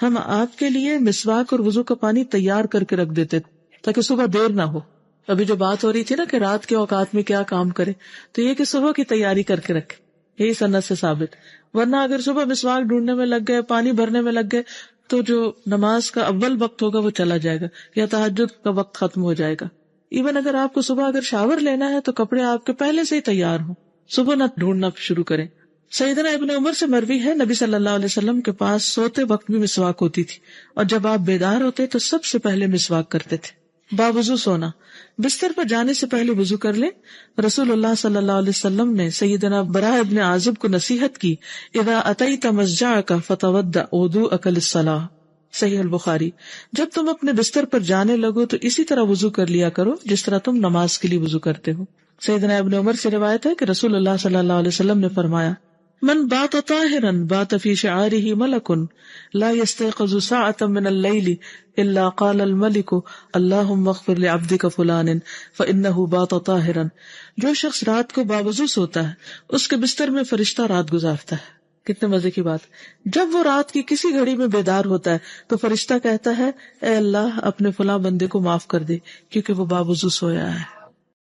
ہم آپ کے لیے مسواک اور وضو کا پانی تیار کر کے رکھ دیتے تاکہ صبح دیر نہ ہو. ابھی جو بات ہو رہی تھی نا کہ رات کے اوقات میں کیا کام کرے، تو یہ کہ صبح کی تیاری کر کے رکھے، یہی سنت سے ثابت. ورنہ اگر صبح مسواک ڈھونڈنے میں لگ گئے، پانی بھرنے میں لگ گئے، تو جو نماز کا اول وقت ہوگا وہ چلا جائے گا یا تہجد کا وقت ختم ہو جائے گا. ایون اگر آپ کو صبح اگر شاور لینا ہے تو کپڑے آپ کے پہلے سے ہی تیار ہوں، صبح نہ ڈھونڈنا شروع کریں. سیدنا ابن عمر سے مروی ہے نبی صلی اللہ علیہ وسلم کے پاس سوتے وقت بھی مسواک ہوتی تھی، اور جب آپ بیدار ہوتے تو سب سے پہلے مسواک کرتے تھے. باوضو سونا. بستر پر جانے سے پہلے وضو کر لیں. رسول اللہ صلی اللہ علیہ وسلم نے سیدنا براء ابن عازب کو نصیحت کی، اذا اتیت مضجعک فتودع وضوءک للصلاۃ. صحیح البخاری. جب تم اپنے بستر پر جانے لگو تو اسی طرح وضو کر لیا کرو جس طرح تم نماز کے لیے وضو کرتے ہو. سیدنا ابن عمر سے روایت ہے کہ رسول اللہ صلی اللہ علیہ وسلم نے فرمایا، من بات طاہرا بات فی شعارہ ملک لا یستيقظ ساعة من اللیل الا قال الملک اللہم اغفر لعبدک فلان فانہ بات طاہرا. جو شخص رات کو باوضو سوتا ہے اس کے بستر میں فرشتہ رات گزارتا ہے. کتنے مزے کی بات. جب وہ رات کی کسی گھڑی میں بیدار ہوتا ہے تو فرشتہ کہتا ہے، اے اللہ اپنے فلاں بندے کو معاف کر دے کیونکہ وہ باوضو سویا ہے.